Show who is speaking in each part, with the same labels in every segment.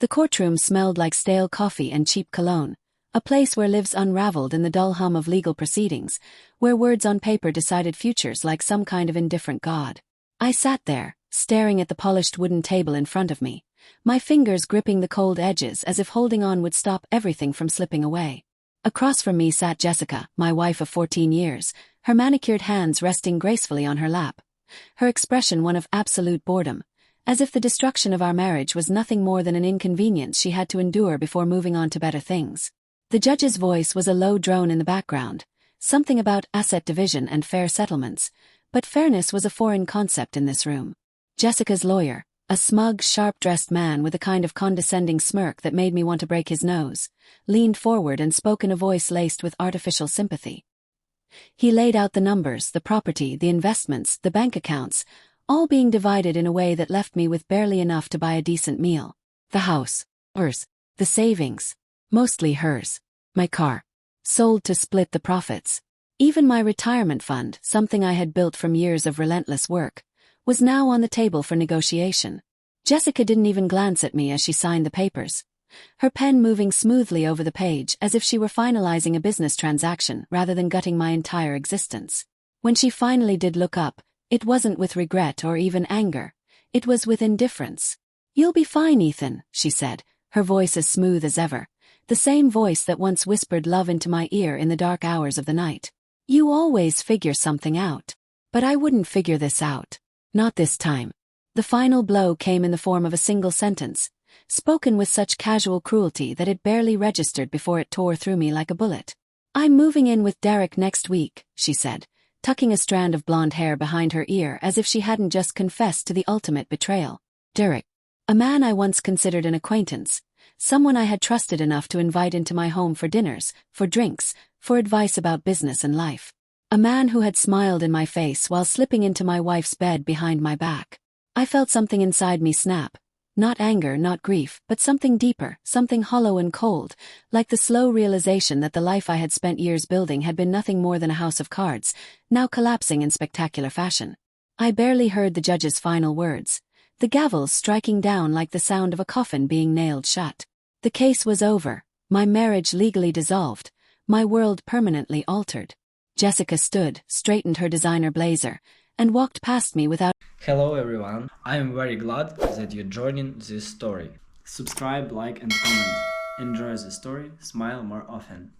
Speaker 1: The courtroom smelled like stale coffee and cheap cologne, a place where lives unraveled in the dull hum of legal proceedings, where words on paper decided futures like some kind of indifferent god. I sat there, staring at the polished wooden table in front of me, my fingers gripping the cold edges as if holding on would stop everything from slipping away. Across from me sat Jessica, my wife of 14 years, her manicured hands resting gracefully on her lap, her expression one of absolute boredom, as if the destruction of our marriage was nothing more than an inconvenience she had to endure before moving on to better things. The judge's voice was a low drone in the background, something about asset division and fair settlements, but fairness was a foreign concept in this room. Jessica's lawyer, a smug, sharp-dressed man with a kind of condescending smirk that made me want to break his nose, leaned forward and spoke in a voice laced with artificial sympathy. He laid out the numbers, the property, the investments, the bank accounts, all being divided in a way that left me with barely enough to buy a decent meal. The house, hers. The savings, mostly hers. My car, sold to split the profits. Even my retirement fund, something I had built from years of relentless work, was now on the table for negotiation. Jessica didn't even glance at me as she signed the papers, her pen moving smoothly over the page as if she were finalizing a business transaction rather than gutting my entire existence. When she finally did look up, it wasn't with regret or even anger, it was with indifference. "You'll be fine, Ethan," she said, her voice as smooth as ever, the same voice that once whispered love into my ear in the dark hours of the night. "You always figure something out. But I wouldn't figure this out. Not this time." The final blow came in the form of a single sentence, spoken with such casual cruelty that it barely registered before it tore through me like a bullet. "I'm moving in with Derek next week," she said, tucking a strand of blonde hair behind her ear as if she hadn't just confessed to the ultimate betrayal. Derek, a man I once considered an acquaintance, someone I had trusted enough to invite into my home for dinners, for drinks, for advice about business and life. A man who had smiled in my face while slipping into my wife's bed behind my back. I felt something inside me snap. Not anger, not grief, but something deeper, something hollow and cold, like the slow realization that the life I had spent years building had been nothing more than a house of cards, now collapsing in spectacular fashion. I barely heard the judge's final words, the gavel striking down like the sound of a coffin being nailed shut. The case was over, my marriage legally dissolved, my world permanently altered. Jessica stood, straightened her designer blazer, and walked past me without.
Speaker 2: Hello everyone, I am very glad that you're joining this story. Subscribe, like and comment. Enjoy the story, smile more often.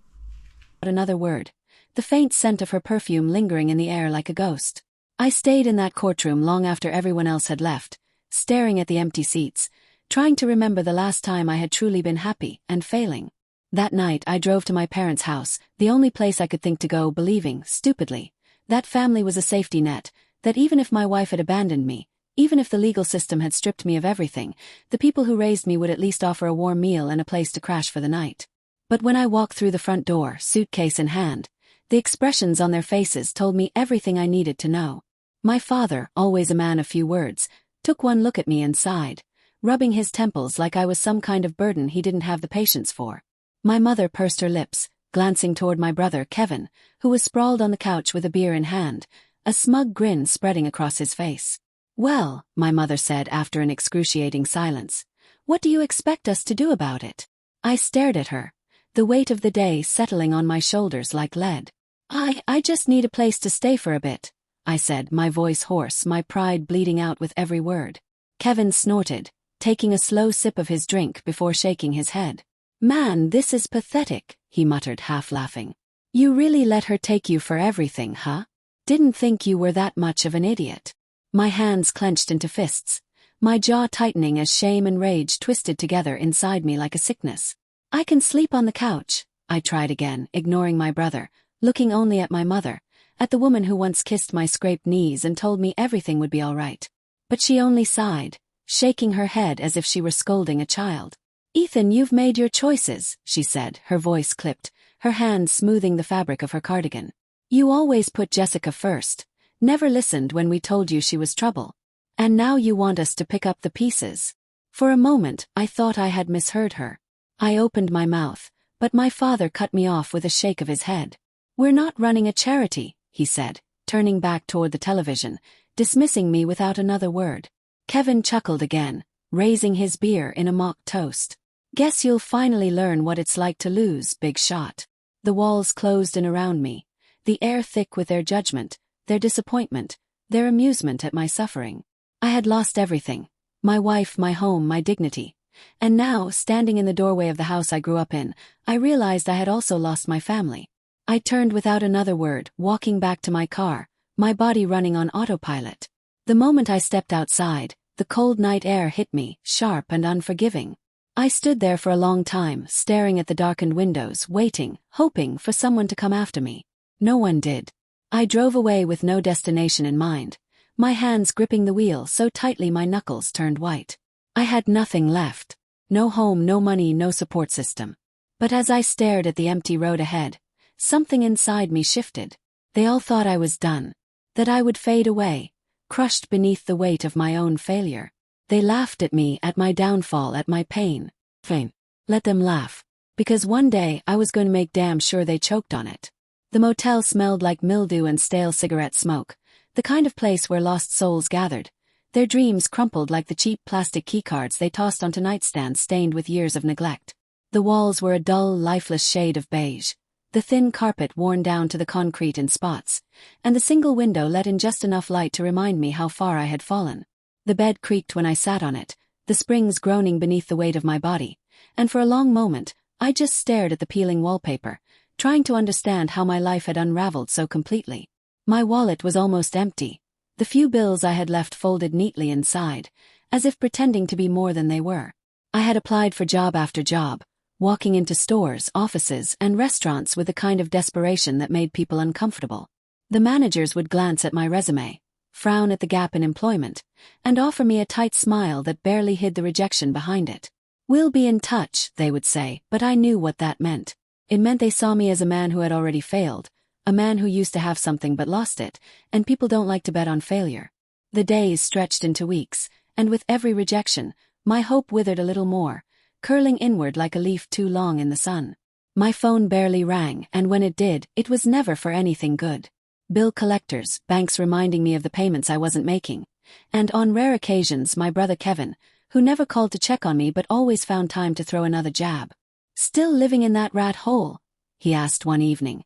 Speaker 1: Another word, the faint scent of her perfume lingering in the air like a ghost. I stayed in that courtroom long after everyone else had left, staring at the empty seats, trying to remember the last time I had truly been happy, and failing. That night I drove to my parents' house, the only place I could think to go, believing, stupidly, that family was a safety net, that even if my wife had abandoned me, even if the legal system had stripped me of everything, the people who raised me would at least offer a warm meal and a place to crash for the night. But when I walked through the front door, suitcase in hand, the expressions on their faces told me everything I needed to know. My father, always a man of few words, took one look at me and sighed, rubbing his temples like I was some kind of burden he didn't have the patience for. My mother pursed her lips, glancing toward my brother, Kevin, who was sprawled on the couch with a beer in hand, a smug grin spreading across his face. "Well," my mother said after an excruciating silence, "what do you expect us to do about it?" I stared at her, the weight of the day settling on my shoulders like lead. I just need a place to stay for a bit," I said, my voice hoarse, my pride bleeding out with every word. Kevin snorted, taking a slow sip of his drink before shaking his head. "Man, this is pathetic," he muttered, half laughing. "You really let her take you for everything, huh? Didn't think you were that much of an idiot." My hands clenched into fists, my jaw tightening as shame and rage twisted together inside me like a sickness. "I can sleep on the couch," I tried again, ignoring my brother, looking only at my mother, at the woman who once kissed my scraped knees and told me everything would be all right. But she only sighed, shaking her head as if she were scolding a child. "Ethan, you've made your choices," she said, her voice clipped, her hands smoothing the fabric of her cardigan. "You always put Jessica first, never listened when we told you she was trouble. And now you want us to pick up the pieces." For a moment, I thought I had misheard her. I opened my mouth, but my father cut me off with a shake of his head. "We're not running a charity," he said, turning back toward the television, dismissing me without another word. Kevin chuckled again, raising his beer in a mock toast. Guess you'll finally learn what it's like to lose, big shot. The walls closed in around me, the air thick with their judgment, their disappointment, their amusement at my suffering. I had lost everything. My wife, my home, my dignity. And now, standing in the doorway of the house I grew up in, I realized I had also lost my family. I turned without another word, walking back to my car, my body running on autopilot. The moment I stepped outside, the cold night air hit me, sharp and unforgiving. I stood there for a long time, staring at the darkened windows, waiting, hoping for someone to come after me. No one did. I drove away with no destination in mind, my hands gripping the wheel so tightly my knuckles turned white. I had nothing left. No home, no money, no support system. But as I stared at the empty road ahead, something inside me shifted. They all thought I was done, that I would fade away, crushed beneath the weight of my own failure. They laughed at me, at my downfall, at my pain. Fine. Let them laugh. Because one day I was going to make damn sure they choked on it. The motel smelled like mildew and stale cigarette smoke, the kind of place where lost souls gathered. Their dreams crumpled like the cheap plastic keycards they tossed onto nightstands stained with years of neglect. The walls were a dull, lifeless shade of beige, the thin carpet worn down to the concrete in spots, and the single window let in just enough light to remind me how far I had fallen. The bed creaked when I sat on it, the springs groaning beneath the weight of my body, and for a long moment, I just stared at the peeling wallpaper, trying to understand how my life had unraveled so completely. My wallet was almost empty, the few bills I had left folded neatly inside, as if pretending to be more than they were. I had applied for job after job, walking into stores, offices, and restaurants with the kind of desperation that made people uncomfortable. The managers would glance at my resume, frown at the gap in employment, and offer me a tight smile that barely hid the rejection behind it. "We'll be in touch," they would say, but I knew what that meant. It meant they saw me as a man who had already failed, a man who used to have something but lost it, and people don't like to bet on failure. The days stretched into weeks, and with every rejection, my hope withered a little more, curling inward like a leaf too long in the sun. My phone barely rang, and when it did, it was never for anything good. Bill collectors, banks reminding me of the payments I wasn't making, and on rare occasions my brother Kevin, who never called to check on me but always found time to throw another jab. "Still living in that rat hole?" he asked one evening.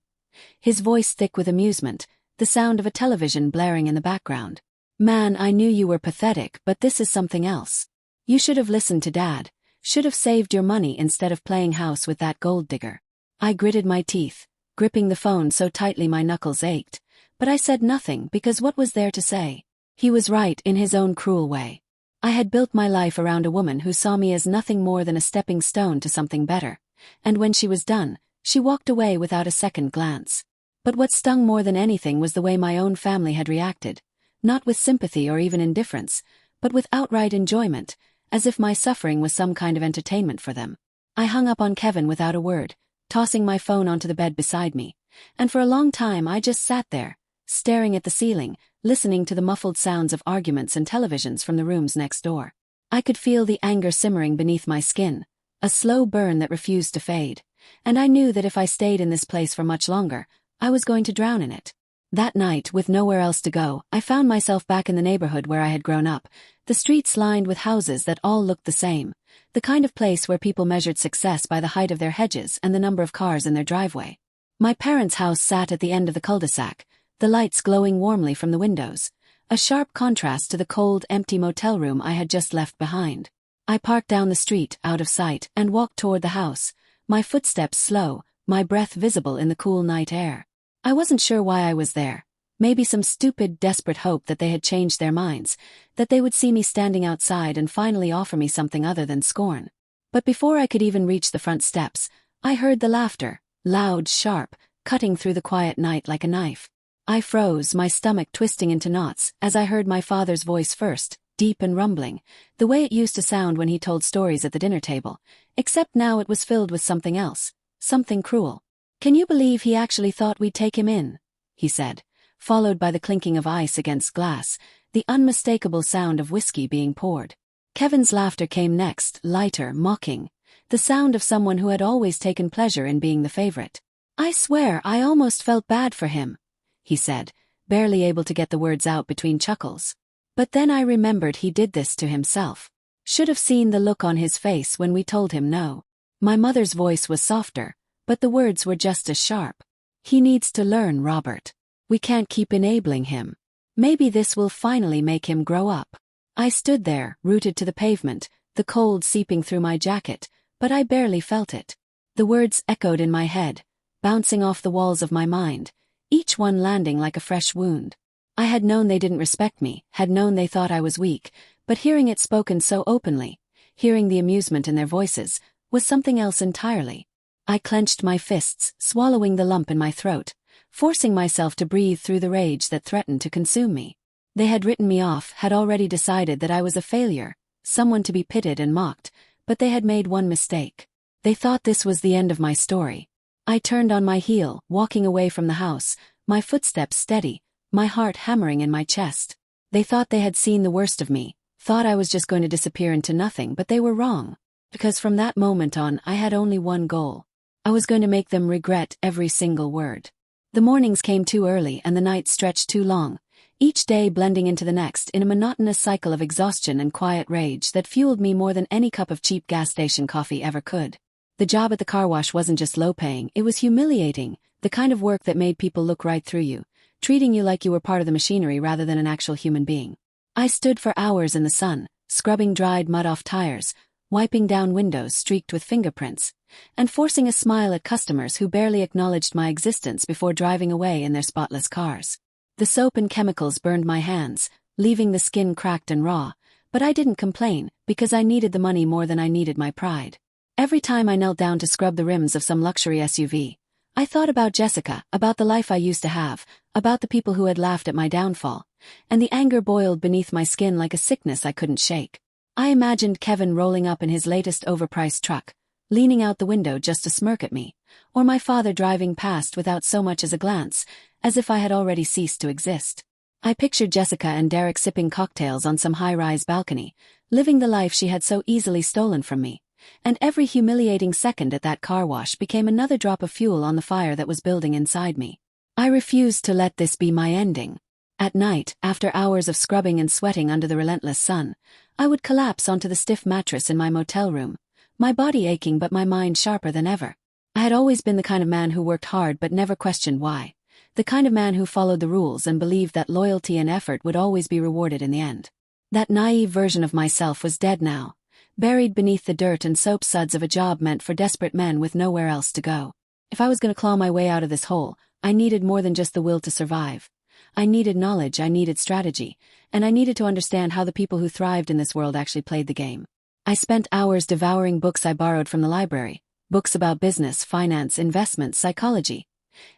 Speaker 1: His voice thick with amusement, the sound of a television blaring in the background. "Man, I knew you were pathetic, but this is something else. You should have listened to Dad. Should have saved your money instead of playing house with that gold digger." I gritted my teeth, gripping the phone so tightly my knuckles ached, but I said nothing because what was there to say? He was right in his own cruel way. I had built my life around a woman who saw me as nothing more than a stepping stone to something better, and when she was done, she walked away without a second glance. But what stung more than anything was the way my own family had reacted, not with sympathy or even indifference, but with outright enjoyment, as if my suffering was some kind of entertainment for them. I hung up on Kevin without a word, tossing my phone onto the bed beside me, and for a long time I just sat there, staring at the ceiling, listening to the muffled sounds of arguments and televisions from the rooms next door. I could feel the anger simmering beneath my skin, a slow burn that refused to fade, and I knew that if I stayed in this place for much longer, I was going to drown in it. That night, with nowhere else to go, I found myself back in the neighborhood where I had grown up, the streets lined with houses that all looked the same, the kind of place where people measured success by the height of their hedges and the number of cars in their driveway. My parents' house sat at the end of the cul-de-sac, the lights glowing warmly from the windows, a sharp contrast to the cold, empty motel room I had just left behind. I parked down the street, out of sight, and walked toward the house, my footsteps slow, my breath visible in the cool night air. I wasn't sure why I was there. Maybe some stupid, desperate hope that they had changed their minds, that they would see me standing outside and finally offer me something other than scorn. But before I could even reach the front steps, I heard the laughter, loud, sharp, cutting through the quiet night like a knife. I froze, my stomach twisting into knots, as I heard my father's voice first, deep and rumbling, the way it used to sound when he told stories at the dinner table, except now it was filled with something else, something cruel. "Can you believe he actually thought we'd take him in?" he said, followed by the clinking of ice against glass, the unmistakable sound of whiskey being poured. Kevin's laughter came next, lighter, mocking, the sound of someone who had always taken pleasure in being the favorite. "I swear I almost felt bad for him," he said, barely able to get the words out between chuckles. "But then I remembered he did this to himself. Should have seen the look on his face when we told him no. My mother's voice was softer, but the words were just as sharp. He needs to learn, Robert. We can't keep enabling him. Maybe this will finally make him grow up. I stood there, rooted to the pavement, the cold seeping through my jacket, but I barely felt it. The words echoed in my head, bouncing off the walls of my mind, each one landing like a fresh wound. I had known they didn't respect me, had known they thought I was weak, but hearing it spoken so openly, hearing the amusement in their voices, was something else entirely. I clenched my fists, swallowing the lump in my throat, forcing myself to breathe through the rage that threatened to consume me. They had written me off, had already decided that I was a failure, someone to be pitied and mocked, but they had made one mistake. They thought this was the end of my story. I turned on my heel, walking away from the house, my footsteps steady, my heart hammering in my chest. They thought they had seen the worst of me, thought I was just going to disappear into nothing, but they were wrong. Because from that moment on, I had only one goal. I was going to make them regret every single word. The mornings came too early and the nights stretched too long, each day blending into the next in a monotonous cycle of exhaustion and quiet rage that fueled me more than any cup of cheap gas station coffee ever could. The job at the car wash wasn't just low-paying, it was humiliating, the kind of work that made people look right through you, treating you like you were part of the machinery rather than an actual human being. I stood for hours in the sun, scrubbing dried mud off tires, wiping down windows streaked with fingerprints, and forcing a smile at customers who barely acknowledged my existence before driving away in their spotless cars. The soap and chemicals burned my hands, leaving the skin cracked and raw, but I didn't complain, because I needed the money more than I needed my pride. Every time I knelt down to scrub the rims of some luxury SUV, I thought about Jessica, about the life I used to have, about the people who had laughed at my downfall, and the anger boiled beneath my skin like a sickness I couldn't shake. I imagined Kevin rolling up in his latest overpriced truck, leaning out the window just to smirk at me, or my father driving past without so much as a glance, as if I had already ceased to exist. I pictured Jessica and Derek sipping cocktails on some high-rise balcony, living the life she had so easily stolen from me, and every humiliating second at that car wash became another drop of fuel on the fire that was building inside me. I refused to let this be my ending. At night, after hours of scrubbing and sweating under the relentless sun, I would collapse onto the stiff mattress in my motel room, my body aching but my mind sharper than ever. I had always been the kind of man who worked hard but never questioned why, the kind of man who followed the rules and believed that loyalty and effort would always be rewarded in the end. That naive version of myself was dead now, buried beneath the dirt and soap suds of a job meant for desperate men with nowhere else to go. If I was going to claw my way out of this hole, I needed more than just the will to survive. I needed knowledge, I needed strategy, and I needed to understand how the people who thrived in this world actually played the game. I spent hours devouring books I borrowed from the library, books about business, finance, investments, psychology.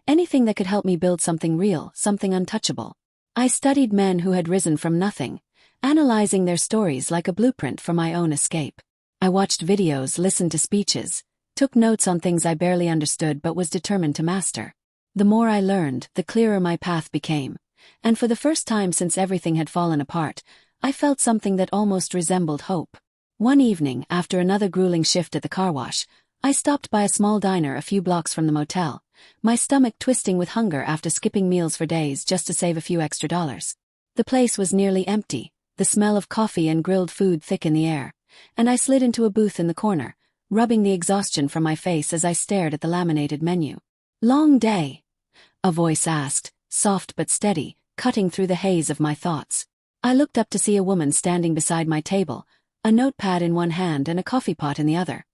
Speaker 1: Anything that could help me build something real, something untouchable. I studied men who had risen from nothing, analyzing their stories like a blueprint for my own escape. I watched videos, listened to speeches, took notes on things I barely understood but was determined to master. The more I learned, the clearer my path became, and for the first time since everything had fallen apart, I felt something that almost resembled hope. One evening, after another grueling shift at the car wash, I stopped by a small diner a few blocks from the motel, my stomach twisting with hunger after skipping meals for days just to save a few extra dollars. The place was nearly empty, the smell of coffee and grilled food thick in the air, and I slid into a booth in the corner, rubbing the exhaustion from my face as I stared at the laminated menu. "Long day?" a voice asked, soft but steady, cutting through the haze of my thoughts. I looked up to see a woman standing beside my table, a notepad in one hand and a coffee pot in the other.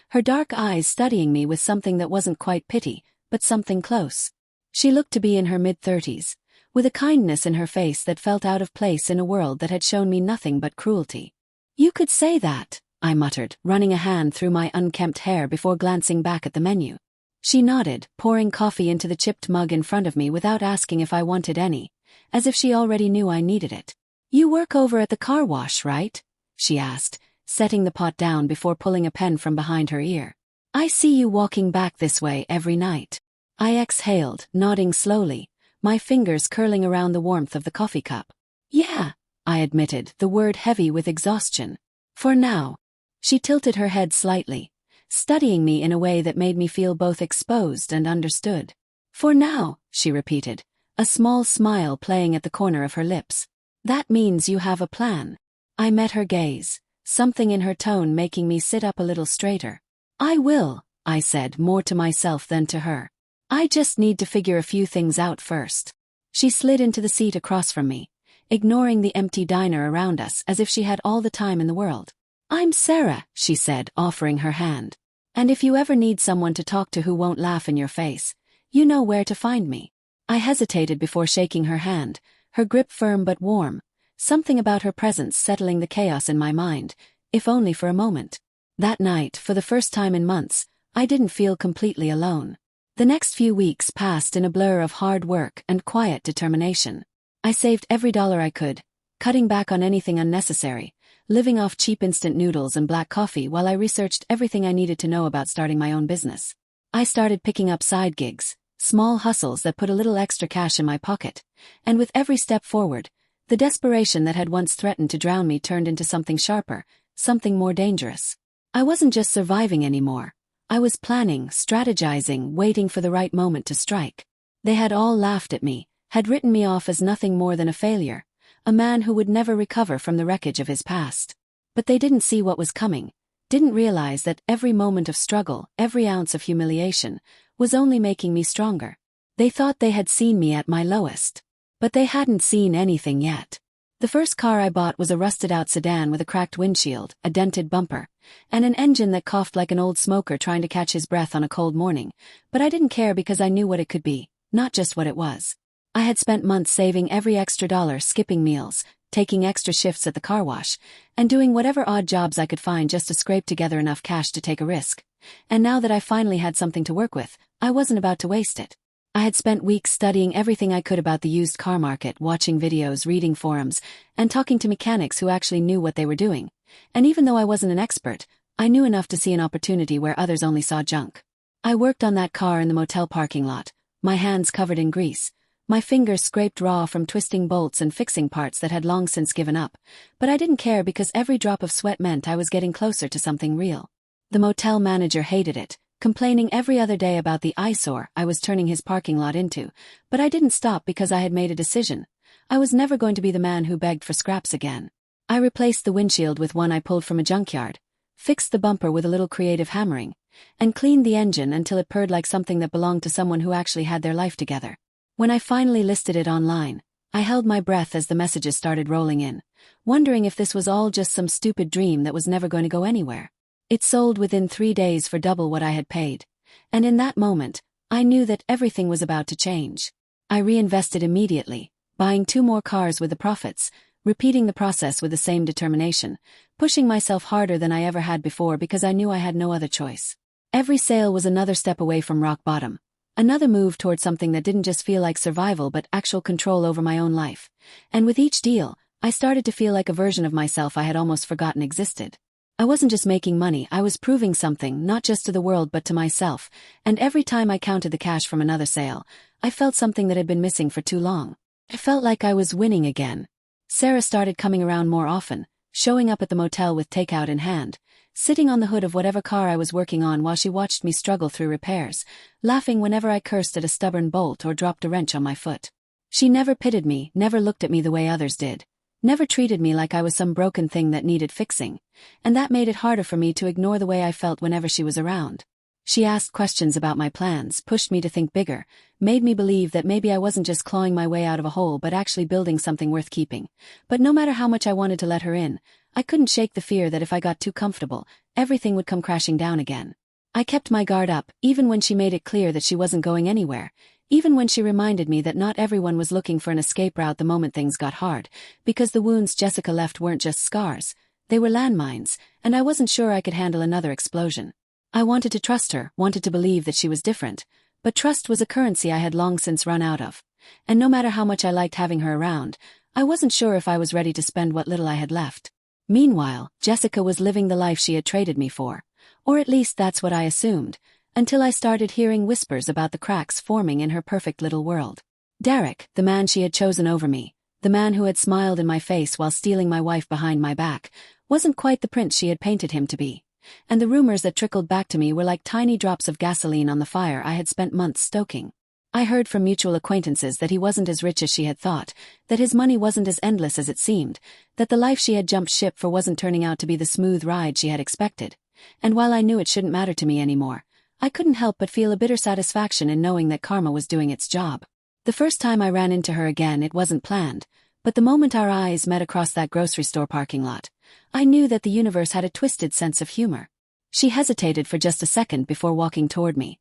Speaker 1: Her dark eyes studying me with something that wasn't quite pity, but something close. She looked to be in her mid-30s, with a kindness in her face that felt out of place in a world that had shown me nothing but cruelty. "You could say that," I muttered, running a hand through my unkempt hair before glancing back at the menu. She nodded, pouring coffee into the chipped mug in front of me without asking if I wanted any, as if she already knew I needed it. "You work over at the car wash, right?" she asked, setting the pot down before pulling a pen from behind her ear. "I see you walking back this way every night." I exhaled, nodding slowly, my fingers curling around the warmth of the coffee cup. "Yeah," I admitted, the word heavy with exhaustion. "For now." She tilted her head slightly, studying me in a way that made me feel both exposed and understood. "For now," she repeated, a small smile playing at the corner of her lips. "That means you have a plan." I met her gaze, something in her tone making me sit up a little straighter. "I will," I said, more to myself than to her. "I just need to figure a few things out first." She slid into the seat across from me, ignoring the empty diner around us as if she had all the time in the world. "I'm Sarah," she said, offering her hand. "And if you ever need someone to talk to who won't laugh in your face, you know where to find me." I hesitated before shaking her hand, her grip firm but warm, something about her presence settling the chaos in my mind, if only for a moment. That night, for the first time in months, I didn't feel completely alone. The next few weeks passed in a blur of hard work and quiet determination. I saved every dollar I could, cutting back on anything unnecessary, living off cheap instant noodles and black coffee while I researched everything I needed to know about starting my own business. I started picking up side gigs, small hustles that put a little extra cash in my pocket, and with every step forward, the desperation that had once threatened to drown me turned into something sharper, something more dangerous. I wasn't just surviving anymore. I was planning, strategizing, waiting for the right moment to strike. They had all laughed at me, had written me off as nothing more than a failure, a man who would never recover from the wreckage of his past. But they didn't see what was coming, didn't realize that every moment of struggle, every ounce of humiliation, was only making me stronger. They thought they had seen me at my lowest. But they hadn't seen anything yet. The first car I bought was a rusted-out sedan with a cracked windshield, a dented bumper, and an engine that coughed like an old smoker trying to catch his breath on a cold morning, but I didn't care because I knew what it could be, not just what it was. I had spent months saving every extra dollar, skipping meals, taking extra shifts at the car wash, and doing whatever odd jobs I could find just to scrape together enough cash to take a risk. And now that I finally had something to work with, I wasn't about to waste it. I had spent weeks studying everything I could about the used car market, watching videos, reading forums, and talking to mechanics who actually knew what they were doing. And even though I wasn't an expert, I knew enough to see an opportunity where others only saw junk. I worked on that car in the motel parking lot, my hands covered in grease, my fingers scraped raw from twisting bolts and fixing parts that had long since given up, but I didn't care because every drop of sweat meant I was getting closer to something real. The motel manager hated it, complaining every other day about the eyesore I was turning his parking lot into, but I didn't stop because I had made a decision. I was never going to be the man who begged for scraps again. I replaced the windshield with one I pulled from a junkyard, fixed the bumper with a little creative hammering, and cleaned the engine until it purred like something that belonged to someone who actually had their life together. When I finally listed it online, I held my breath as the messages started rolling in, wondering if this was all just some stupid dream that was never going to go anywhere. It sold within 3 days for double what I had paid, and in that moment, I knew that everything was about to change. I reinvested immediately, buying 2 more cars with the profits, repeating the process with the same determination, pushing myself harder than I ever had before because I knew I had no other choice. Every sale was another step away from rock bottom, another move toward something that didn't just feel like survival but actual control over my own life. And with each deal, I started to feel like a version of myself I had almost forgotten existed. I wasn't just making money, I was proving something, not just to the world but to myself, and every time I counted the cash from another sale, I felt something that had been missing for too long. I felt like I was winning again. Sarah started coming around more often, showing up at the motel with takeout in hand, sitting on the hood of whatever car I was working on while she watched me struggle through repairs, laughing whenever I cursed at a stubborn bolt or dropped a wrench on my foot. She never pitied me, never looked at me the way others did, never treated me like I was some broken thing that needed fixing, and that made it harder for me to ignore the way I felt whenever she was around. She asked questions about my plans, pushed me to think bigger, made me believe that maybe I wasn't just clawing my way out of a hole but actually building something worth keeping. But no matter how much I wanted to let her in, I couldn't shake the fear that if I got too comfortable, everything would come crashing down again. I kept my guard up, even when she made it clear that she wasn't going anywhere, even when she reminded me that not everyone was looking for an escape route the moment things got hard, because the wounds Jessica left weren't just scars, they were landmines, and I wasn't sure I could handle another explosion. I wanted to trust her, wanted to believe that she was different, but trust was a currency I had long since run out of, and no matter how much I liked having her around, I wasn't sure if I was ready to spend what little I had left. Meanwhile, Jessica was living the life she had traded me for, or at least that's what I assumed, until I started hearing whispers about the cracks forming in her perfect little world. Derek, the man she had chosen over me, the man who had smiled in my face while stealing my wife behind my back, wasn't quite the prince she had painted him to be, and the rumors that trickled back to me were like tiny drops of gasoline on the fire I had spent months stoking. I heard from mutual acquaintances that he wasn't as rich as she had thought, that his money wasn't as endless as it seemed, that the life she had jumped ship for wasn't turning out to be the smooth ride she had expected. And while I knew it shouldn't matter to me anymore, I couldn't help but feel a bitter satisfaction in knowing that karma was doing its job. The first time I ran into her again, it wasn't planned, but the moment our eyes met across that grocery store parking lot, I knew that the universe had a twisted sense of humor. She hesitated for just a second before walking toward me.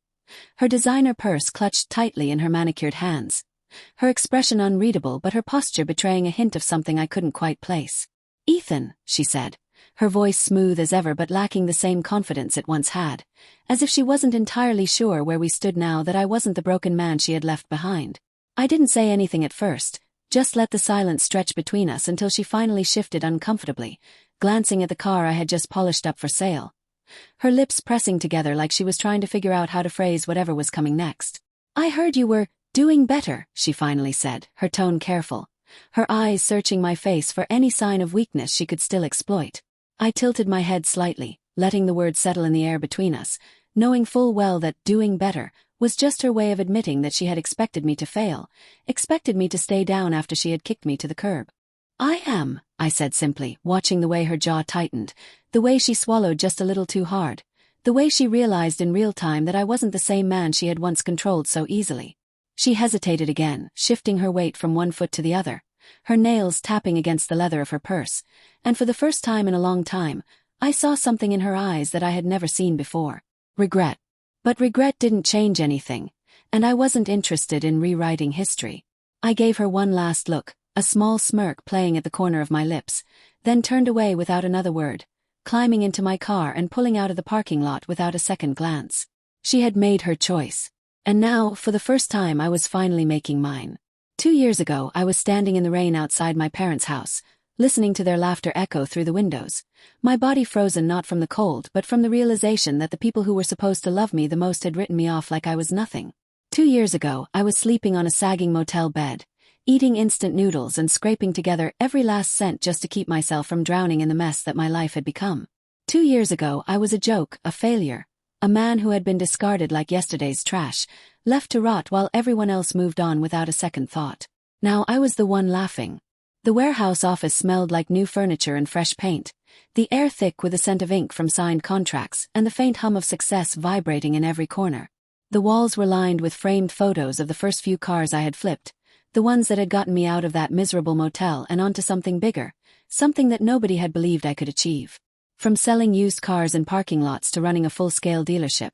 Speaker 1: Her designer purse clutched tightly in her manicured hands. Her expression unreadable, but her posture betraying a hint of something I couldn't quite place. "Ethan," she said, her voice smooth as ever but lacking the same confidence it once had, as if she wasn't entirely sure where we stood now that I wasn't the broken man she had left behind. I didn't say anything at first, just let the silence stretch between us until she finally shifted uncomfortably, glancing at the car I had just polished up for sale. Her lips pressing together like she was trying to figure out how to phrase whatever was coming next. "I heard you were doing better," she finally said, her tone careful, her eyes searching my face for any sign of weakness she could still exploit. I tilted my head slightly, letting the words settle in the air between us, knowing full well that doing better was just her way of admitting that she had expected me to fail, expected me to stay down after she had kicked me to the curb. "I am," I said simply, watching the way her jaw tightened, the way she swallowed just a little too hard, the way she realized in real time that I wasn't the same man she had once controlled so easily. She hesitated again, shifting her weight from one foot to the other, her nails tapping against the leather of her purse, and for the first time in a long time, I saw something in her eyes that I had never seen before. Regret. But regret didn't change anything, and I wasn't interested in rewriting history. I gave her one last look, a small smirk playing at the corner of my lips, then turned away without another word, climbing into my car and pulling out of the parking lot without a second glance. She had made her choice. And now, for the first time, I was finally making mine. 2 years ago, I was standing in the rain outside my parents' house, listening to their laughter echo through the windows, my body frozen not from the cold but from the realization that the people who were supposed to love me the most had written me off like I was nothing. 2 years ago, I was sleeping on a sagging motel bed, eating instant noodles and scraping together every last cent just to keep myself from drowning in the mess that my life had become. 2 years ago, I was a joke, a failure, a man who had been discarded like yesterday's trash, left to rot while everyone else moved on without a second thought. Now I was the one laughing. The warehouse office smelled like new furniture and fresh paint, the air thick with the scent of ink from signed contracts and the faint hum of success vibrating in every corner. The walls were lined with framed photos of the first few cars I had flipped, the ones that had gotten me out of that miserable motel and onto something bigger, something that nobody had believed I could achieve. From selling used cars in parking lots to running a full-scale dealership,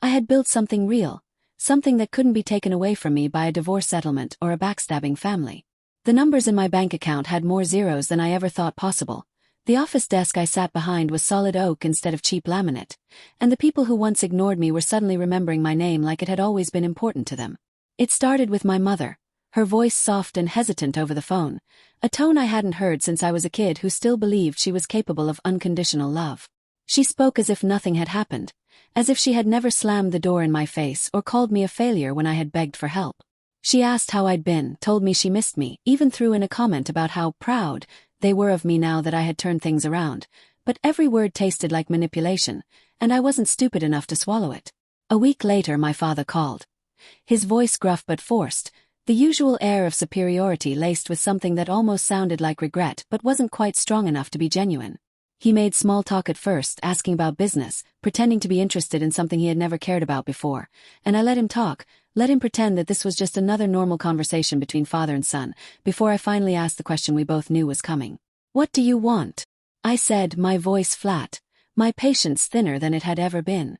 Speaker 1: I had built something real, something that couldn't be taken away from me by a divorce settlement or a backstabbing family. The numbers in my bank account had more zeros than I ever thought possible. The office desk I sat behind was solid oak instead of cheap laminate, and the people who once ignored me were suddenly remembering my name like it had always been important to them. It started with my mother, her voice soft and hesitant over the phone, a tone I hadn't heard since I was a kid who still believed she was capable of unconditional love. She spoke as if nothing had happened, as if she had never slammed the door in my face or called me a failure when I had begged for help. She asked how I'd been, told me she missed me, even threw in a comment about how proud they were of me now that I had turned things around, but every word tasted like manipulation, and I wasn't stupid enough to swallow it. A week later my father called. His voice gruff but forced, the usual air of superiority laced with something that almost sounded like regret but wasn't quite strong enough to be genuine. He made small talk at first, asking about business, pretending to be interested in something he had never cared about before, and I let him talk, let him pretend that this was just another normal conversation between father and son, before I finally asked the question we both knew was coming. "What do you want?" I said, my voice flat, my patience thinner than it had ever been.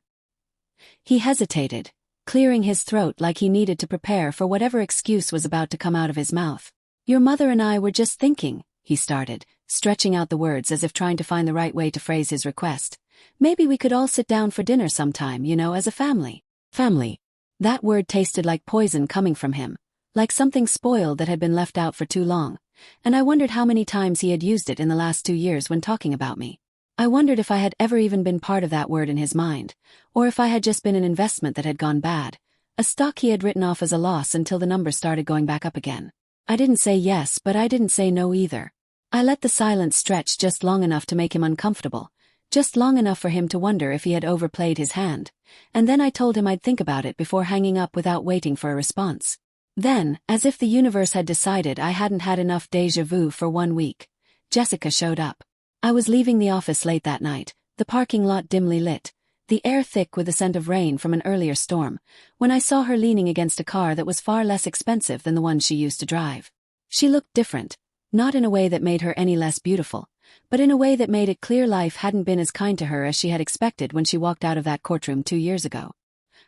Speaker 1: He hesitated, clearing his throat like he needed to prepare for whatever excuse was about to come out of his mouth. "Your mother and I were just thinking," he started, stretching out the words as if trying to find the right way to phrase his request. "Maybe we could all sit down for dinner sometime, as a family." Family. That word tasted like poison coming from him, like something spoiled that had been left out for too long, and I wondered how many times he had used it in the last 2 years when talking about me. I wondered if I had ever even been part of that word in his mind, or if I had just been an investment that had gone bad, a stock he had written off as a loss until the numbers started going back up again. I didn't say yes, but I didn't say no either. I let the silence stretch just long enough to make him uncomfortable, just long enough for him to wonder if he had overplayed his hand, and then I told him I'd think about it before hanging up without waiting for a response. Then, as if the universe had decided I hadn't had enough déjà vu for 1 week, Jessica showed up. I was leaving the office late that night, the parking lot dimly lit, the air thick with the scent of rain from an earlier storm, when I saw her leaning against a car that was far less expensive than the one she used to drive. She looked different, not in a way that made her any less beautiful, but in a way that made it clear life hadn't been as kind to her as she had expected when she walked out of that courtroom 2 years ago.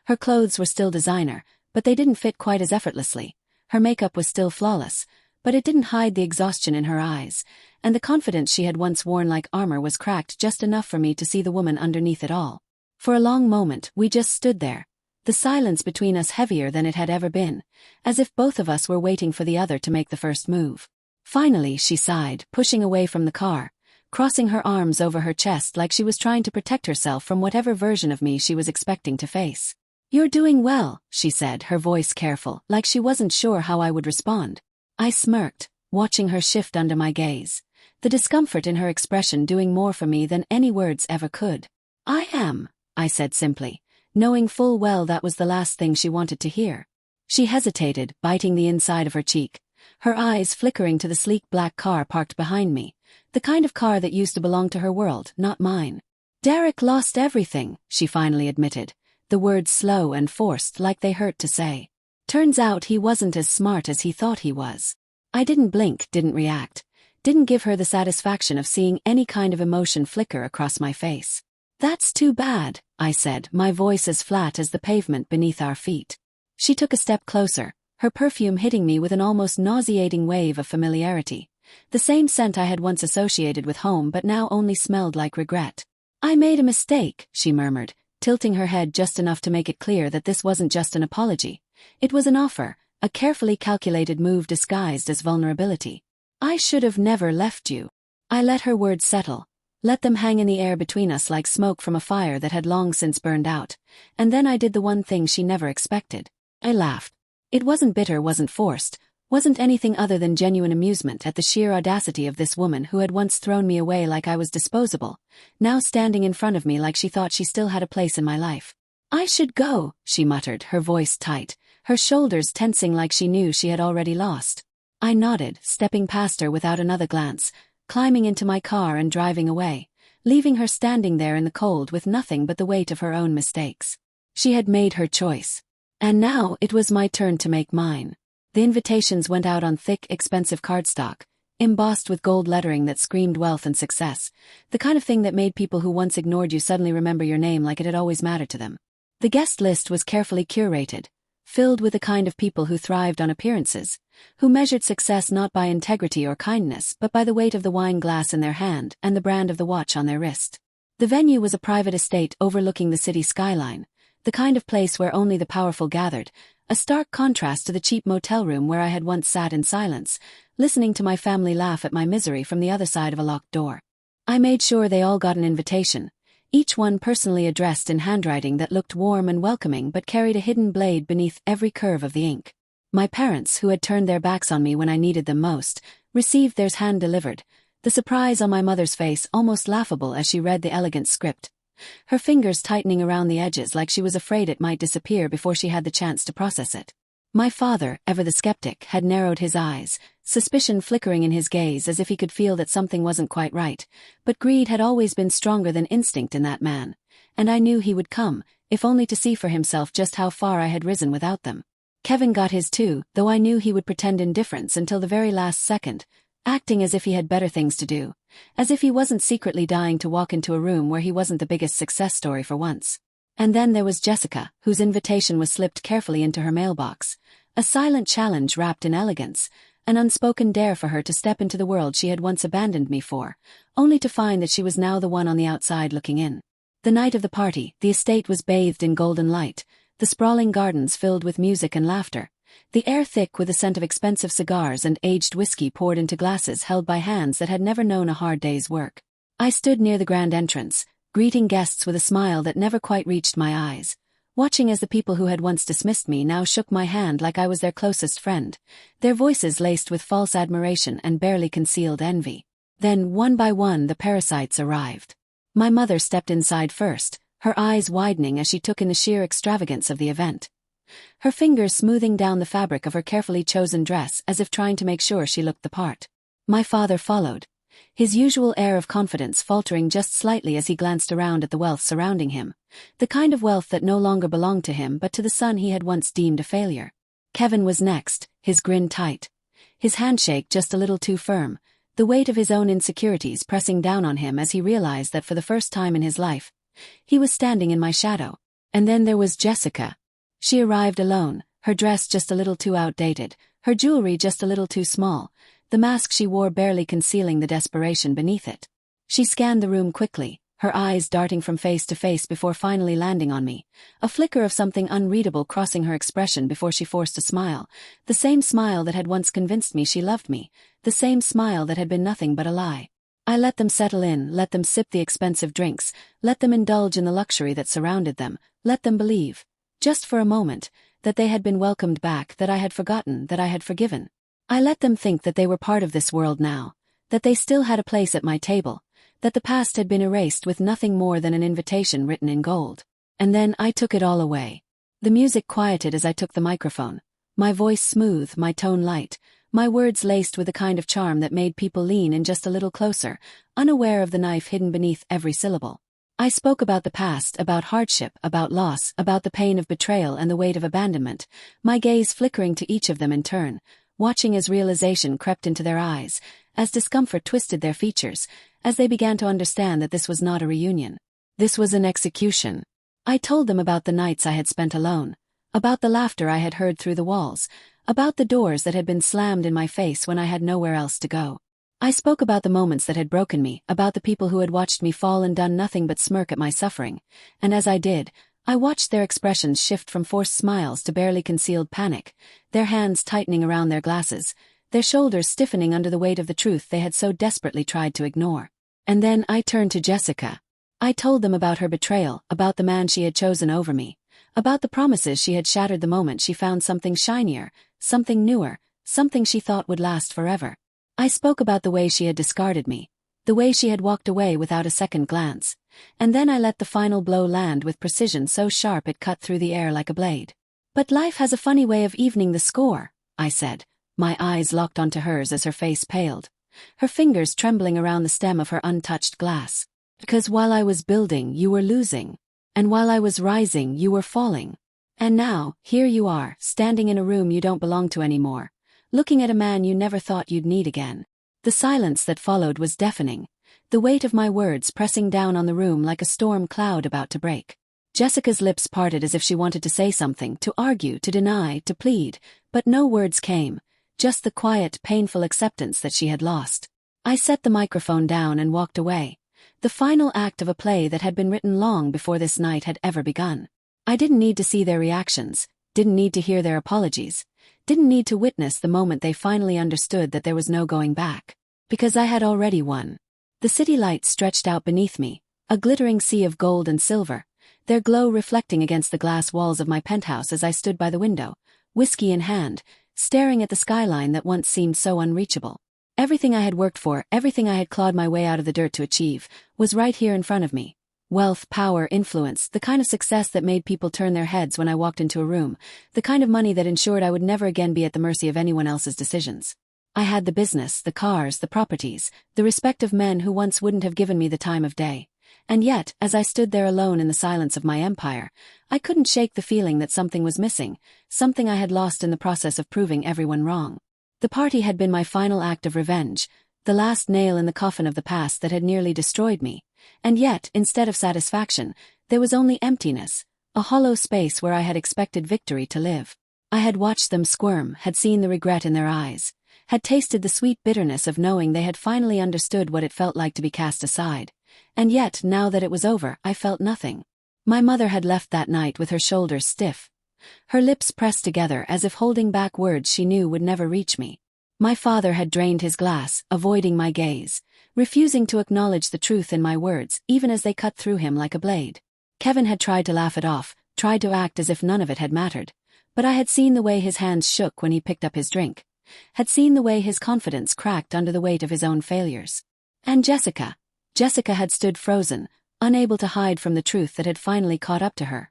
Speaker 1: Her clothes were still designer, but they didn't fit quite as effortlessly. Her makeup was still flawless, but it didn't hide the exhaustion in her eyes, and the confidence she had once worn like armor was cracked just enough for me to see the woman underneath it all. For a long moment, we just stood there, the silence between us heavier than it had ever been, as if both of us were waiting for the other to make the first move. Finally, she sighed, pushing away from the car, crossing her arms over her chest like she was trying to protect herself from whatever version of me she was expecting to face. "You're doing well," she said, her voice careful, like she wasn't sure how I would respond. I smirked, watching her shift under my gaze, the discomfort in her expression doing more for me than any words ever could. "I am," I said simply, knowing full well that was the last thing she wanted to hear. She hesitated, biting the inside of her cheek, her eyes flickering to the sleek black car parked behind me, the kind of car that used to belong to her world, not mine. "Derek lost everything," she finally admitted, the words slow and forced like they hurt to say. "Turns out he wasn't as smart as he thought he was." I didn't blink, didn't react, didn't give her the satisfaction of seeing any kind of emotion flicker across my face. "That's too bad," I said, my voice as flat as the pavement beneath our feet. She took a step closer, her perfume hitting me with an almost nauseating wave of familiarity, the same scent I had once associated with home but now only smelled like regret. "I made a mistake," she murmured, tilting her head just enough to make it clear that this wasn't just an apology. It was an offer, a carefully calculated move disguised as vulnerability. "I should have never left you." I let her words settle, let them hang in the air between us like smoke from a fire that had long since burned out, and then I did the one thing she never expected. I laughed. It wasn't bitter, wasn't forced, wasn't anything other than genuine amusement at the sheer audacity of this woman who had once thrown me away like I was disposable, now standing in front of me like she thought she still had a place in my life. "I should go," she muttered, her voice tight, her shoulders tensing like she knew she had already lost. I nodded, stepping past her without another glance, climbing into my car and driving away, leaving her standing there in the cold with nothing but the weight of her own mistakes. She had made her choice. And now it was my turn to make mine. The invitations went out on thick, expensive cardstock, embossed with gold lettering that screamed wealth and success, the kind of thing that made people who once ignored you suddenly remember your name like it had always mattered to them. The guest list was carefully curated, filled with the kind of people who thrived on appearances, who measured success not by integrity or kindness but by the weight of the wine glass in their hand and the brand of the watch on their wrist. The venue was a private estate overlooking the city skyline, the kind of place where only the powerful gathered, a stark contrast to the cheap motel room where I had once sat in silence, listening to my family laugh at my misery from the other side of a locked door. I made sure they all got an invitation, each one personally addressed in handwriting that looked warm and welcoming but carried a hidden blade beneath every curve of the ink. My parents, who had turned their backs on me when I needed them most, received theirs hand-delivered, the surprise on my mother's face almost laughable as she read the elegant script, her fingers tightening around the edges like she was afraid it might disappear before she had the chance to process it. My father, ever the skeptic, had narrowed his eyes, suspicion flickering in his gaze as if he could feel that something wasn't quite right, but greed had always been stronger than instinct in that man, and I knew he would come, if only to see for himself just how far I had risen without them. Kevin got his too, though I knew he would pretend indifference until the very last second, acting as if he had better things to do, as if he wasn't secretly dying to walk into a room where he wasn't the biggest success story for once. And then there was Jessica, whose invitation was slipped carefully into her mailbox, a silent challenge wrapped in elegance, an unspoken dare for her to step into the world she had once abandoned me for, only to find that she was now the one on the outside looking in. The night of the party, the estate was bathed in golden light, the sprawling gardens filled with music and laughter, the air thick with the scent of expensive cigars and aged whiskey poured into glasses held by hands that had never known a hard day's work. I stood near the grand entrance, greeting guests with a smile that never quite reached my eyes, watching as the people who had once dismissed me now shook my hand like I was their closest friend, their voices laced with false admiration and barely concealed envy. Then, one by one, the parasites arrived. My mother stepped inside first, her eyes widening as she took in the sheer extravagance of the event. Her fingers smoothing down the fabric of her carefully chosen dress as if trying to make sure she looked the part. My father followed, his usual air of confidence faltering just slightly as he glanced around at the wealth surrounding him, the kind of wealth that no longer belonged to him but to the son he had once deemed a failure. Kevin was next, his grin tight, his handshake just a little too firm, the weight of his own insecurities pressing down on him as he realized that for the first time in his life, he was standing in my shadow. And then there was Jessica. She arrived alone, her dress just a little too outdated, her jewelry just a little too small, the mask she wore barely concealing the desperation beneath it. She scanned the room quickly, her eyes darting from face to face before finally landing on me, a flicker of something unreadable crossing her expression before she forced a smile, the same smile that had once convinced me she loved me, the same smile that had been nothing but a lie. I let them settle in, let them sip the expensive drinks, let them indulge in the luxury that surrounded them, let them believe, just for a moment, that they had been welcomed back, that I had forgotten, that I had forgiven. I let them think that they were part of this world now, that they still had a place at my table, that the past had been erased with nothing more than an invitation written in gold. And then I took it all away. The music quieted as I took the microphone, my voice smooth, my tone light, my words laced with a kind of charm that made people lean in just a little closer, unaware of the knife hidden beneath every syllable. I spoke about the past, about hardship, about loss, about the pain of betrayal and the weight of abandonment, my gaze flickering to each of them in turn, watching as realization crept into their eyes, as discomfort twisted their features, as they began to understand that this was not a reunion. This was an execution. I told them about the nights I had spent alone, about the laughter I had heard through the walls, about the doors that had been slammed in my face when I had nowhere else to go. I spoke about the moments that had broken me, about the people who had watched me fall and done nothing but smirk at my suffering, and as I did, I watched their expressions shift from forced smiles to barely concealed panic, their hands tightening around their glasses, their shoulders stiffening under the weight of the truth they had so desperately tried to ignore. And then I turned to Jessica. I told them about her betrayal, about the man she had chosen over me, about the promises she had shattered the moment she found something shinier, something newer, something she thought would last forever. I spoke about the way she had discarded me, the way she had walked away without a second glance, and then I let the final blow land with precision so sharp it cut through the air like a blade. But life has a funny way of evening the score, I said, my eyes locked onto hers as her face paled, her fingers trembling around the stem of her untouched glass. Because while I was building, you were losing, and while I was rising, you were falling. And now, here you are, standing in a room you don't belong to anymore, looking at a man you never thought you'd need again. The silence that followed was deafening, the weight of my words pressing down on the room like a storm cloud about to break. Jessica's lips parted as if she wanted to say something, to argue, to deny, to plead, but no words came, just the quiet, painful acceptance that she had lost. I set the microphone down and walked away, the final act of a play that had been written long before this night had ever begun. I didn't need to see their reactions, didn't need to hear their apologies, didn't need to witness the moment they finally understood that there was no going back. Because I had already won. The city lights stretched out beneath me, a glittering sea of gold and silver, their glow reflecting against the glass walls of my penthouse as I stood by the window, whiskey in hand, staring at the skyline that once seemed so unreachable. Everything I had worked for, everything I had clawed my way out of the dirt to achieve, was right here in front of me. Wealth, power, influence, the kind of success that made people turn their heads when I walked into a room, the kind of money that ensured I would never again be at the mercy of anyone else's decisions. I had the business, the cars, the properties, the respect of men who once wouldn't have given me the time of day. And yet, as I stood there alone in the silence of my empire, I couldn't shake the feeling that something was missing, something I had lost in the process of proving everyone wrong. The party had been my final act of revenge, the last nail in the coffin of the past that had nearly destroyed me. And yet, instead of satisfaction, there was only emptiness, a hollow space where I had expected victory to live. I had watched them squirm, had seen the regret in their eyes, had tasted the sweet bitterness of knowing they had finally understood what it felt like to be cast aside. And yet, now that it was over, I felt nothing. My mother had left that night with her shoulders stiff, her lips pressed together as if holding back words she knew would never reach me. My father had drained his glass, avoiding my gaze, refusing to acknowledge the truth in my words, even as they cut through him like a blade. Kevin had tried to laugh it off, tried to act as if none of it had mattered, but I had seen the way his hands shook when he picked up his drink, had seen the way his confidence cracked under the weight of his own failures. And Jessica had stood frozen, unable to hide from the truth that had finally caught up to her.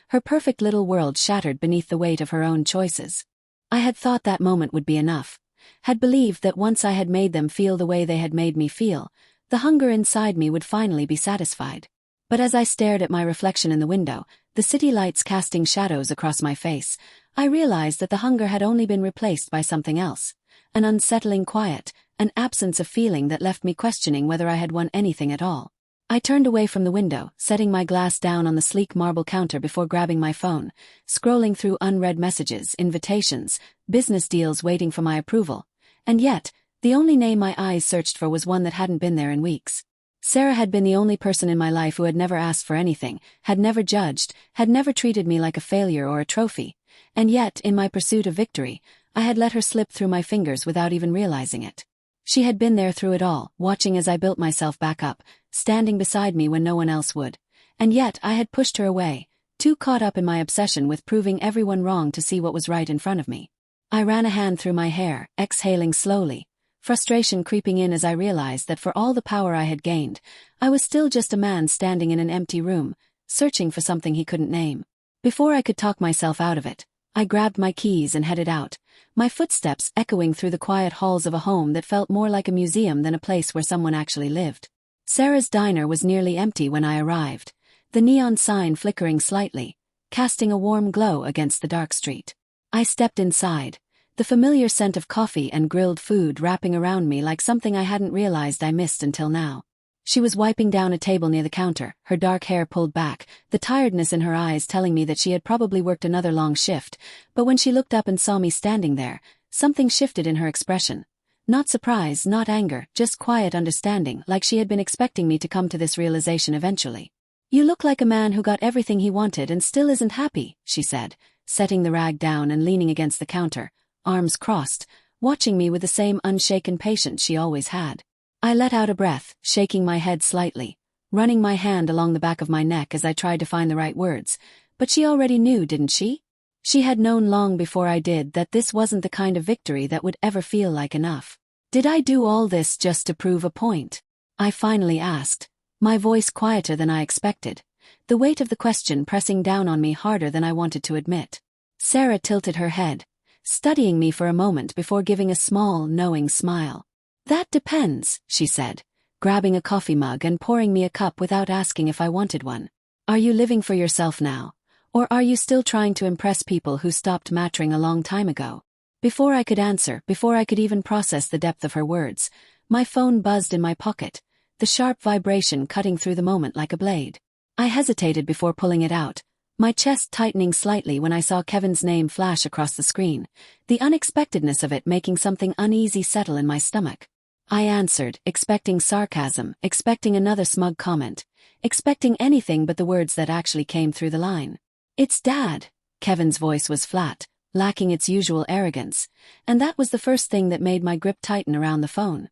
Speaker 1: Her perfect little world shattered beneath the weight of her own choices. I had thought that moment would be enough, had believed that once I had made them feel the way they had made me feel, the hunger inside me would finally be satisfied. But as I stared at my reflection in the window, the city lights casting shadows across my face, I realized that the hunger had only been replaced by something else, an unsettling quiet, an absence of feeling that left me questioning whether I had won anything at all. I turned away from the window, setting my glass down on the sleek marble counter before grabbing my phone, scrolling through unread messages, invitations, business deals waiting for my approval. And yet, the only name my eyes searched for was one that hadn't been there in weeks. Sarah had been the only person in my life who had never asked for anything, had never judged, had never treated me like a failure or a trophy. And yet, in my pursuit of victory, I had let her slip through my fingers without even realizing it. She had been there through it all, watching as I built myself back up, standing beside me when no one else would. And yet I had pushed her away, too caught up in my obsession with proving everyone wrong to see what was right in front of me. I ran a hand through my hair, exhaling slowly, frustration creeping in as I realized that for all the power I had gained, I was still just a man standing in an empty room, searching for something he couldn't name. Before I could talk myself out of it, I grabbed my keys and headed out, my footsteps echoing through the quiet halls of a home that felt more like a museum than a place where someone actually lived. Sarah's diner was nearly empty when I arrived, the neon sign flickering slightly, casting a warm glow against the dark street. I stepped inside, the familiar scent of coffee and grilled food wrapping around me like something I hadn't realized I missed until now. She was wiping down a table near the counter, her dark hair pulled back, the tiredness in her eyes telling me that she had probably worked another long shift, but when she looked up and saw me standing there, something shifted in her expression. Not surprise, not anger, just quiet understanding, like she had been expecting me to come to this realization eventually. "You look like a man who got everything he wanted and still isn't happy," she said, setting the rag down and leaning against the counter, arms crossed, watching me with the same unshaken patience she always had. I let out a breath, shaking my head slightly, running my hand along the back of my neck as I tried to find the right words. But she already knew, didn't she? She had known long before I did that this wasn't the kind of victory that would ever feel like enough. Did I do all this just to prove a point? I finally asked, my voice quieter than I expected, the weight of the question pressing down on me harder than I wanted to admit. Sarah tilted her head, studying me for a moment before giving a small, knowing smile. "That depends," she said, grabbing a coffee mug and pouring me a cup without asking if I wanted one. "Are you living for yourself now? Or are you still trying to impress people who stopped mattering a long time ago?" Before I could answer, before I could even process the depth of her words, my phone buzzed in my pocket, the sharp vibration cutting through the moment like a blade. I hesitated before pulling it out, my chest tightening slightly when I saw Kevin's name flash across the screen, the unexpectedness of it making something uneasy settle in my stomach. I answered, expecting sarcasm, expecting another smug comment, expecting anything but the words that actually came through the line. "It's Dad." Kevin's voice was flat, lacking its usual arrogance, and that was the first thing that made my grip tighten around the phone.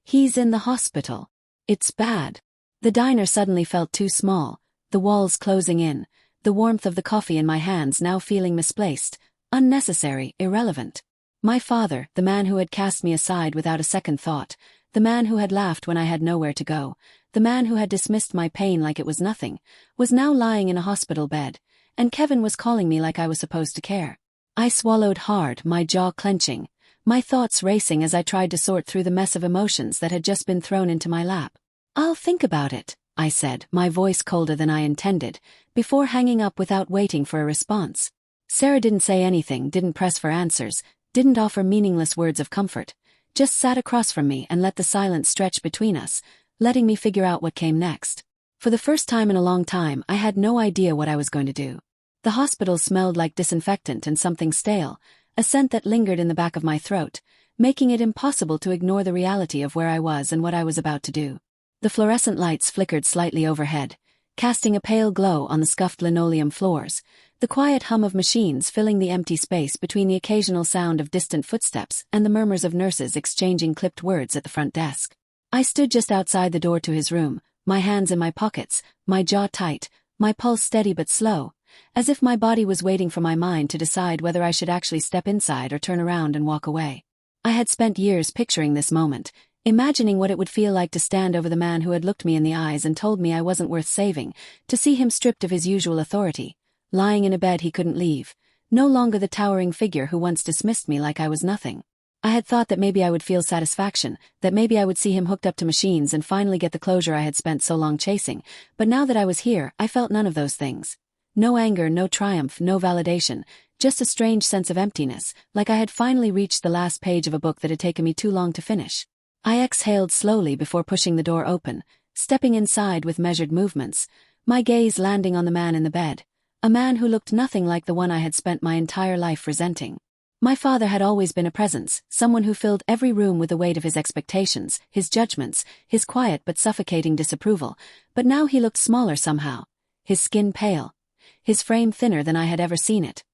Speaker 1: "He's in the hospital. It's bad." The diner suddenly felt too small, the walls closing in, the warmth of the coffee in my hands now feeling misplaced, unnecessary, irrelevant. My father, the man who had cast me aside without a second thought, the man who had laughed when I had nowhere to go, the man who had dismissed my pain like it was nothing, was now lying in a hospital bed, and Kevin was calling me like I was supposed to care. I swallowed hard, my jaw clenching, my thoughts racing as I tried to sort through the mess of emotions that had just been thrown into my lap. "I'll think about it," I said, my voice colder than I intended, before hanging up without waiting for a response. Sarah didn't say anything, didn't press for answers, didn't offer meaningless words of comfort, just sat across from me and let the silence stretch between us, letting me figure out what came next. For the first time in a long time, I had no idea what I was going to do. The hospital smelled like disinfectant and something stale, a scent that lingered in the back of my throat, making it impossible to ignore the reality of where I was and what I was about to do. The fluorescent lights flickered slightly overhead, casting a pale glow on the scuffed linoleum floors, the quiet hum of machines filling the empty space between the occasional sound of distant footsteps and the murmurs of nurses exchanging clipped words at the front desk. I stood just outside the door to his room, my hands in my pockets, my jaw tight, my pulse steady but slow, as if my body was waiting for my mind to decide whether I should actually step inside or turn around and walk away. I had spent years picturing this moment, imagining what it would feel like to stand over the man who had looked me in the eyes and told me I wasn't worth saving, to see him stripped of his usual authority, lying in a bed he couldn't leave, no longer the towering figure who once dismissed me like I was nothing. I had thought that maybe I would feel satisfaction, that maybe I would see him hooked up to machines and finally get the closure I had spent so long chasing, but now that I was here, I felt none of those things. No anger, no triumph, no validation, just a strange sense of emptiness, like I had finally reached the last page of a book that had taken me too long to finish. I exhaled slowly before pushing the door open, stepping inside with measured movements, my gaze landing on the man in the bed, a man who looked nothing like the one I had spent my entire life resenting. My father had always been a presence, someone who filled every room with the weight of his expectations, his judgments, his quiet but suffocating disapproval, but now he looked smaller somehow, his skin pale, his frame thinner than I had ever seen it,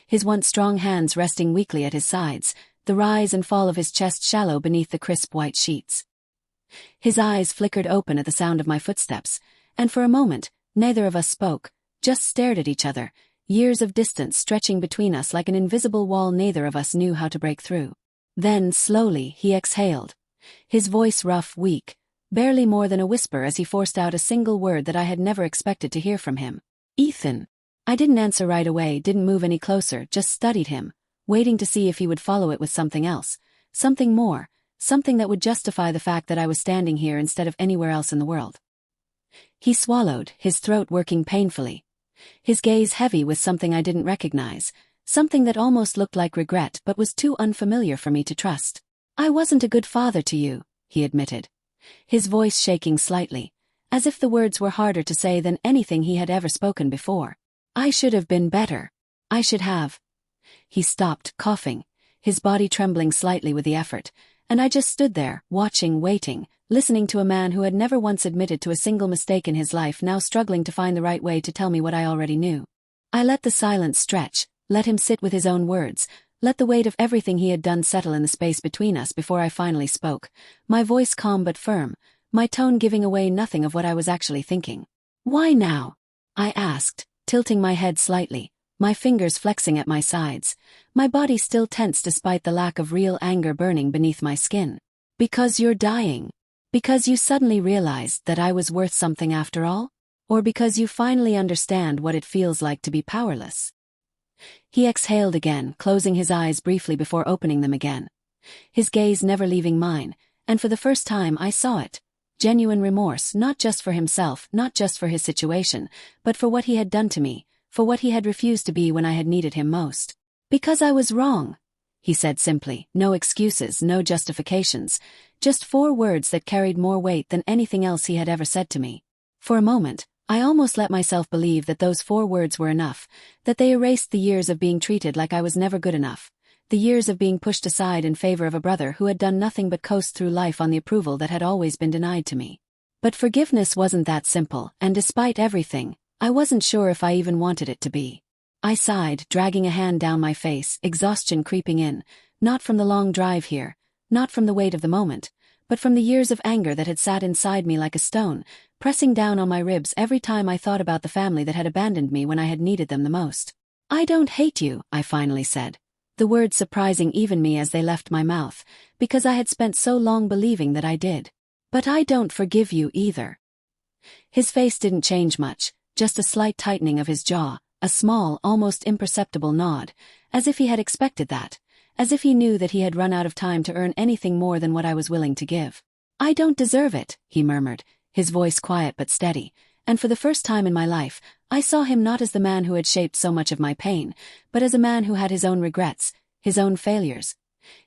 Speaker 1: his once strong hands resting weakly at his sides, the rise and fall of his chest shallow beneath the crisp white sheets. His eyes flickered open at the sound of my footsteps, and for a moment, neither of us spoke, just stared at each other, years of distance stretching between us like an invisible wall neither of us knew how to break through. Then, slowly, he exhaled. His voice rough, weak, barely more than a whisper as he forced out a single word that I had never expected to hear from him. Ethan. I didn't answer right away, didn't move any closer, just studied him, waiting to see if he would follow it with something else, something more, something that would justify the fact that I was standing here instead of anywhere else in the world. He swallowed, his throat working painfully, his gaze heavy with something I didn't recognize, something that almost looked like regret but was too unfamiliar for me to trust. I wasn't a good father to you, he admitted, his voice shaking slightly, as if the words were harder to say than anything he had ever spoken before. I should have been better. I should have. He stopped, coughing, his body trembling slightly with the effort, and I just stood there, watching, waiting, listening to a man who had never once admitted to a single mistake in his life now struggling to find the right way to tell me what I already knew. I let the silence stretch, let him sit with his own words, let the weight of everything he had done settle in the space between us before I finally spoke, my voice calm but firm, my tone giving away nothing of what I was actually thinking. Why now? I asked, tilting my head slightly, my fingers flexing at my sides, my body still tense despite the lack of real anger burning beneath my skin. Because you're dying. Because you suddenly realized that I was worth something after all? Or because you finally understand what it feels like to be powerless? He exhaled again, closing his eyes briefly before opening them again, his gaze never leaving mine, and for the first time I saw it. Genuine remorse, not just for himself, not just for his situation, but for what he had done to me, for what he had refused to be when I had needed him most. Because I was wrong, he said simply, no excuses, no justifications, just 4 words that carried more weight than anything else he had ever said to me. For a moment, I almost let myself believe that those 4 words were enough, that they erased the years of being treated like I was never good enough, the years of being pushed aside in favor of a brother who had done nothing but coast through life on the approval that had always been denied to me. But forgiveness wasn't that simple, and despite everything, I wasn't sure if I even wanted it to be. I sighed, dragging a hand down my face, exhaustion creeping in, not from the long drive here, not from the weight of the moment, but from the years of anger that had sat inside me like a stone, pressing down on my ribs every time I thought about the family that had abandoned me when I had needed them the most. I don't hate you, I finally said, the words surprising even me as they left my mouth, because I had spent so long believing that I did. But I don't forgive you either. His face didn't change much, just a slight tightening of his jaw, a small, almost imperceptible nod, as if he had expected that, as if he knew that he had run out of time to earn anything more than what I was willing to give. I don't deserve it, he murmured, his voice quiet but steady, and for the first time in my life, I saw him not as the man who had shaped so much of my pain, but as a man who had his own regrets, his own failures,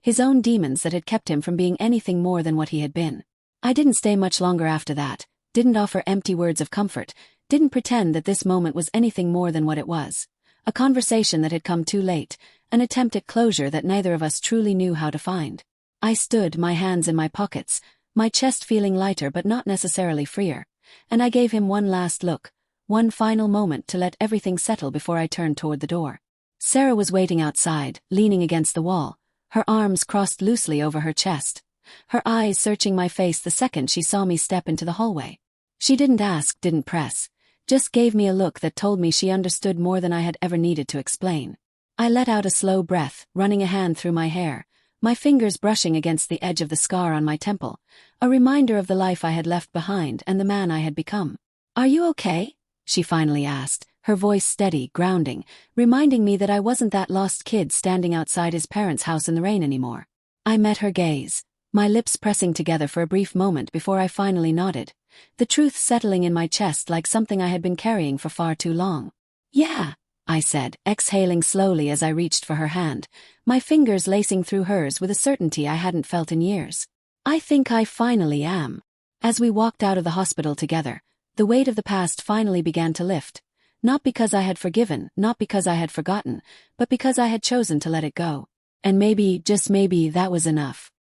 Speaker 1: his own demons that had kept him from being anything more than what he had been. I didn't stay much longer after that, didn't offer empty words of comfort, didn't pretend that this moment was anything more than what it was. A conversation that had come too late, an attempt at closure that neither of us truly knew how to find. I stood, my hands in my pockets, my chest feeling lighter but not necessarily freer, and I gave him one last look, one final moment to let everything settle before I turned toward the door. Sarah was waiting outside, leaning against the wall, her arms crossed loosely over her chest, her eyes searching my face the second she saw me step into the hallway. She didn't ask, didn't press, just gave me a look that told me she understood more than I had ever needed to explain. I let out a slow breath, running a hand through my hair, my fingers brushing against the edge of the scar on my temple, a reminder of the life I had left behind and the man I had become. "Are you okay?" she finally asked, her voice steady, grounding, reminding me that I wasn't that lost kid standing outside his parents' house in the rain anymore. I met her gaze, my lips pressing together for a brief moment before I finally nodded, the truth settling in my chest like something I had been carrying for far too long. "Yeah," I said, exhaling slowly as I reached for her hand, my fingers lacing through hers with a certainty I hadn't felt in years. "I think I finally am." As we walked out of the hospital together, the weight of the past finally began to lift, not because I had forgiven, not because I had forgotten, but because I had chosen to let it go. And maybe, just maybe, that was enough.